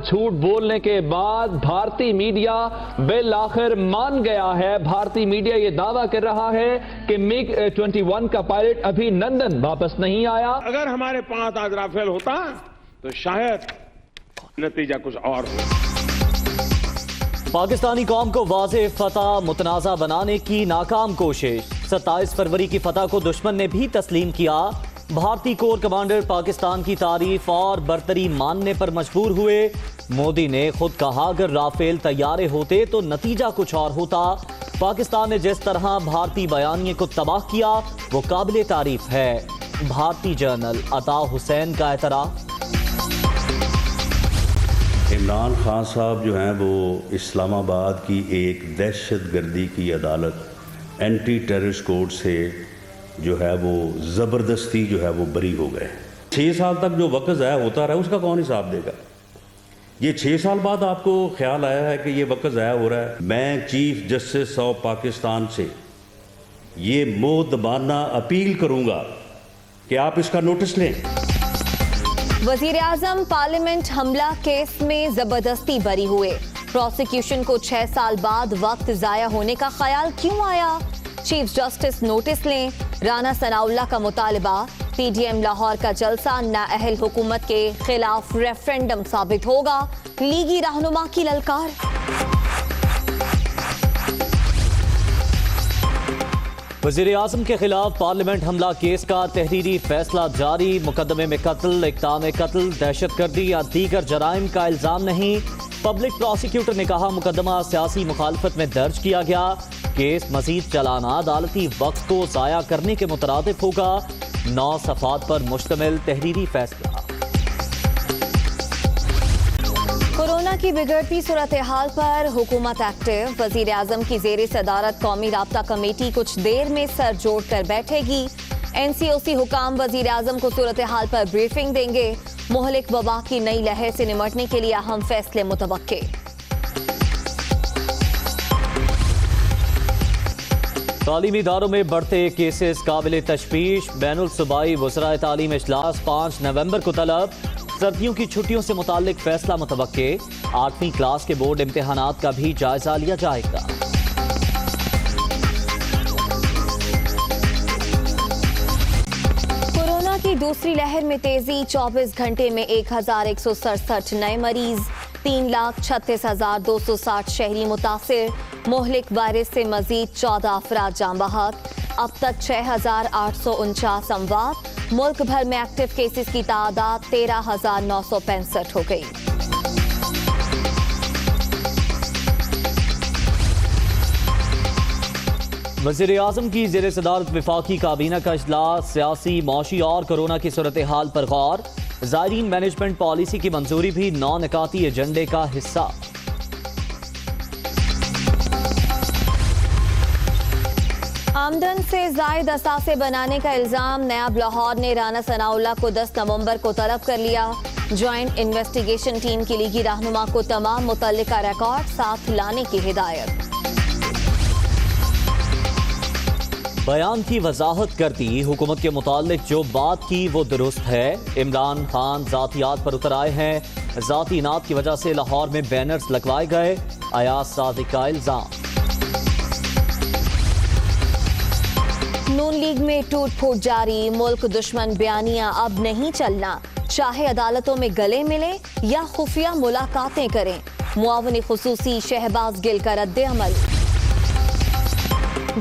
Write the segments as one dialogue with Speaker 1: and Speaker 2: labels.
Speaker 1: جھوٹ بولنے کے بعد بھارتی میڈیا بالآخر مان گیا ہے۔ بھارتی میڈیا یہ دعویٰ کر رہا ہے کہ MiG 21 کا پائلٹ ابھی لندن واپس نہیں آیا۔
Speaker 2: اگر ہمارے پاس آج رافیل ہوتا تو شاید نتیجہ کچھ اور ہوتا۔
Speaker 3: پاکستانی قوم کو واضح فتح متنازع بنانے کی ناکام کوشش۔ 27 فروری کی فتح کو دشمن نے بھی تسلیم کیا۔ بھارتی کور کمانڈر پاکستان کی تعریف اور برتری ماننے پر مجبور ہوئے۔ مودی نے خود کہا اگر رافیل طیارے ہوتے تو نتیجہ کچھ اور ہوتا۔ پاکستان نے جس طرح بھارتی بیانیے کو تباہ کیا وہ قابل تعریف ہے۔ بھارتی جنرل عطا حسین کا اعتراف۔
Speaker 4: عمران خان صاحب جو ہیں وہ اسلام آباد کی ایک دہشت گردی کی عدالت اینٹی ٹیررسٹ کورٹ سے جو ہے وہ زبردستی جو ہے وہ بری ہو گئے۔ 6 سال تک جو وقت ضائع ہوتا رہا اس کا کون حساب دے گا؟ یہ 6 سال بعد آپ کو خیال آیا ہے کہ یہ وقت ضائع ہو رہا ہے۔ میں چیف جسٹس آف پاکستان سے یہ مؤدبانہ اپیل کروں گا کہ آپ اس کا نوٹس لیں۔
Speaker 5: وزیر اعظم پارلیمنٹ حملہ کیس میں زبردستی بری ہوئے۔ پروسیکیوشن کو 6 سال بعد وقت ضائع ہونے کا خیال کیوں آیا؟ چیف جسٹس نوٹس لیں۔ رانا ثناء اللہ کا مطالبہ، PDM لاہور کا جلسہ نااہل حکومت کے خلاف ریفرینڈم ثابت ہوگا، لیگی رہنما کی للکار۔
Speaker 3: وزیر اعظم کے خلاف پارلیمنٹ حملہ کیس کا تحریری فیصلہ جاری۔ مقدمے میں قتل، اقدام قتل، دہشت گردی یا دیگر جرائم کا الزام نہیں۔ پبلک پروسیکیوٹر نے کہا مقدمہ سیاسی مخالفت میں درج کیا گیا۔ کیس مزید چلانا عدالتی وقت کو ضائع کرنے کے مترادف ہوگا۔ 9 صفحات پر مشتمل تحریری فیصلہ۔
Speaker 5: کورونا کی بگڑتی صورتحال پر حکومت ایکٹیو۔ وزیر اعظم کی زیر صدارت قومی رابطہ کمیٹی کچھ دیر میں سر جوڑ کر بیٹھے گی۔ NCOC حکام وزیر اعظم کو صورتحال پر بریفنگ دیں گے۔ مہلک وبا کی نئی لہر سے نمٹنے کے لیے اہم فیصلے متوقع۔
Speaker 3: تعلیمی اداروں میں بڑھتے کیسز قابل تشویش۔ بین الصوبائی وزرائے تعلیم اجلاس 5 نومبر کو طلب۔ سردیوں کی چھٹیوں سے متعلق فیصلہ متوقع۔ 8ویں کلاس کے بورڈ امتحانات کا بھی جائزہ لیا جائے گا۔
Speaker 5: کورونا کی دوسری لہر میں تیزی۔ 24 گھنٹے میں 1167 نئے مریض، 3,36,260 شہری متاثر۔ مہلک وائرس سے مزید 14 افراد جاں بحق۔ اب تک 6,849 اموات۔ ملک بھر میں ایکٹیو کیسز کی تعداد 13,965 ہو گئی۔
Speaker 3: وزیر اعظم کی زیر صدارت وفاقی کابینہ کا اجلاس۔ سیاسی، معاشی اور کورونا کی صورتحال پر غور۔ زائرین مینجمنٹ پالیسی کی منظوری بھی 9 نکاتی ایجنڈے کا حصہ۔
Speaker 5: آمدن سے زائد اثاثے بنانے کا الزام۔ نیاب لاہور نے رانا ثناء اللہ کو 10 نومبر کو طلب کر لیا۔ جوائنٹ انویسٹیگیشن ٹیم کی لیگی رہنما کو تمام متعلقہ ریکارڈ ساتھ لانے کی ہدایت۔
Speaker 3: بیان کی وضاحت کرتی، حکومت کے متعلق جو بات کی وہ درست ہے۔ عمران خان ذاتیات پر اتر آئے ہیں۔ ذاتی اناد کی وجہ سے لاہور میں بینرز لگوائے گئے، ایاز صادق کا الزام۔
Speaker 5: نون لیگ میں ٹوٹ پھوٹ جاری۔ ملک دشمن بیانیاں اب نہیں چلنا، چاہے عدالتوں میں گلے ملیں یا خفیہ ملاقاتیں کریں۔ معاون خصوصی شہباز گل کا رد عمل۔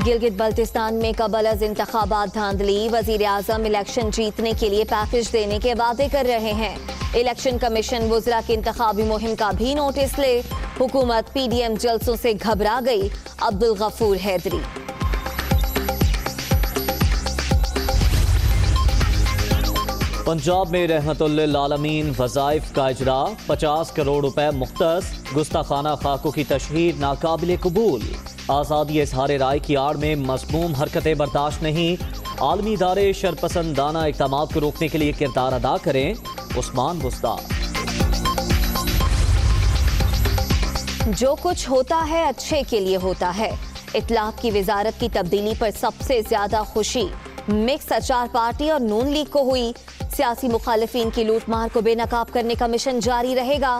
Speaker 5: گلگت بلتستان میں قبل از انتخابات دھاندلی۔ وزیر اعظم الیکشن جیتنے کے لیے پیکج دینے کے وعدے کر رہے ہیں۔ الیکشن کمیشن وزراء کی انتخابی مہم کا بھی نوٹس لے۔ حکومت PDM جلسوں سے گھبرا گئی، عبدالغفور حیدری۔
Speaker 3: پنجاب میں رحمت للعالمین وظائف کا اجرا۔ 50 کروڑ روپے مختص۔ گستاخانہ خاکوں کی تشہیر ناقابل قبول۔ آزادی اظہار رائے کی آڑ میں مذموم حرکتیں برداشت نہیں۔ عالمی ادارے شرپسندانہ اقدامات کو روکنے کے لیے کردار ادا کریں۔ عثمان بزدار۔
Speaker 5: جو کچھ ہوتا ہے اچھے کے لیے ہوتا ہے۔ اطلاعات کی وزارت کی تبدیلی پر سب سے زیادہ خوشی مکس اچار پارٹی اور نون لیگ کو ہوئی۔ سیاسی مخالفین کی لوٹ مار کو بے نقاب کرنے کا مشن جاری رہے گا۔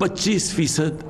Speaker 6: 25%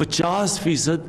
Speaker 6: 50%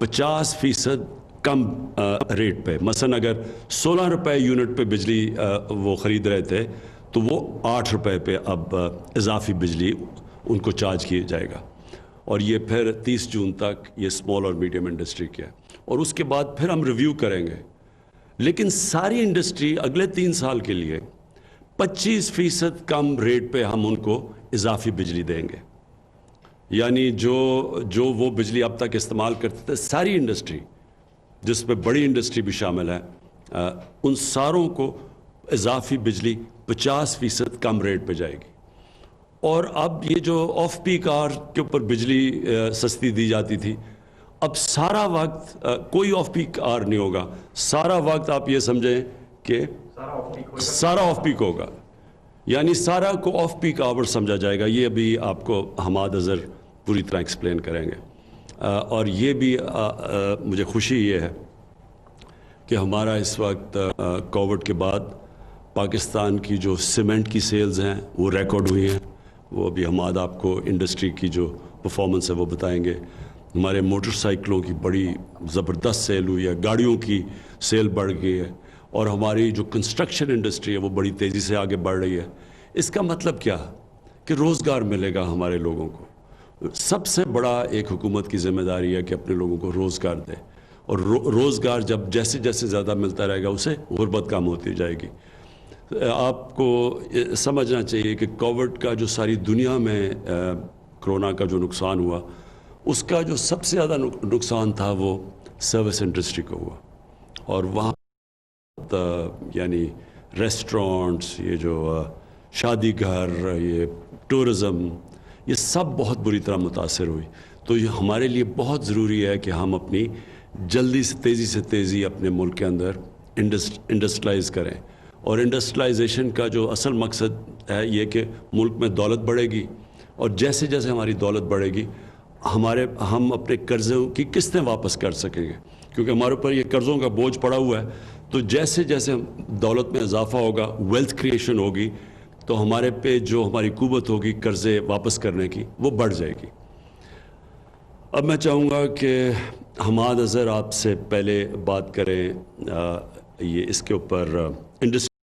Speaker 6: 50% کم ریٹ پہ، مثلا اگر 16 روپے یونٹ پہ بجلی وہ خرید رہے تھے تو وہ 8 روپے پہ اب اضافی بجلی ان کو چارج کیا جائے گا، اور یہ پھر 30 جون تک یہ اسمال اور میڈیم انڈسٹری کیا ہے، اور اس کے بعد پھر ہم ریویو کریں گے۔ لیکن ساری انڈسٹری اگلے 3 سال کے لیے 25% کم ریٹ پہ ہم ان کو اضافی بجلی دیں گے، یعنی جو وہ بجلی اب تک استعمال کرتے تھے ساری انڈسٹری، جس پہ بڑی انڈسٹری بھی شامل ہے، ان ساروں کو اضافی بجلی 50% کم ریٹ پہ جائے گی۔ اور اب یہ جو آف پیک آور کے اوپر بجلی سستی دی جاتی تھی، اب سارا وقت کوئی آف پیک آور نہیں ہوگا، سارا وقت آپ یہ سمجھیں کہ سارا آف پیک ہوگا، یعنی سارا کو آف پیک آور سمجھا جائے گا۔ یہ ابھی آپ کو حماد اظہر پوری طرح ایکسپلین کریں گے۔ اور یہ بھی مجھے خوشی یہ ہے کہ ہمارا اس وقت کووڈ کے بعد پاکستان کی جو سیمنٹ کی سیلز ہیں وہ ریکارڈ ہوئی ہیں، وہ ابھی حماد آپ کو انڈسٹری کی جو پرفارمنس ہے وہ بتائیں گے۔ ہمارے موٹر سائیکلوں کی بڑی زبردست سیل ہوئی ہے، گاڑیوں کی سیل بڑھ گئی ہے، اور ہماری جو کنسٹرکشن انڈسٹری ہے وہ بڑی تیزی سے آگے بڑھ رہی ہے۔ اس کا مطلب کیا کہ روزگار ملے گا ہمارے لوگوں کو۔ سب سے بڑا ایک حکومت کی ذمہ داری ہے کہ اپنے لوگوں کو روزگار دے، اور روزگار جب جیسے جیسے زیادہ ملتا رہے گا اسے غربت کم ہوتی جائے گی۔ آپ کو سمجھنا چاہیے کہ کووڈ کا جو ساری دنیا میں کرونا کا جو نقصان ہوا، اس کا جو سب سے زیادہ نقصان تھا وہ سروس انڈسٹری کو ہوا، اور وہاں یعنی ریسٹورنٹس، یہ جو شادی گھر، یہ ٹورزم، یہ سب بہت بری طرح متاثر ہوئی۔ تو یہ ہمارے لیے بہت ضروری ہے کہ ہم اپنی جلدی سے تیزی اپنے ملک کے اندر انڈسٹریلائز کریں، اور انڈسٹریلائزیشن کا جو اصل مقصد ہے یہ کہ ملک میں دولت بڑھے گی، اور جیسے جیسے ہماری دولت بڑھے گی ہم اپنے قرضوں کی قسطیں واپس کر سکیں گے، کیونکہ ہمارے اوپر یہ قرضوں کا بوجھ پڑا ہوا ہے۔ تو جیسے جیسے دولت میں اضافہ ہوگا، ویلتھ کریشن ہوگی، تو ہمارے پہ جو ہماری قوت ہوگی قرضے واپس کرنے کی وہ بڑھ جائے گی۔ اب میں چاہوں گا کہ حماد اظہر آپ سے پہلے بات کریں یہ اس کے اوپر انڈسٹری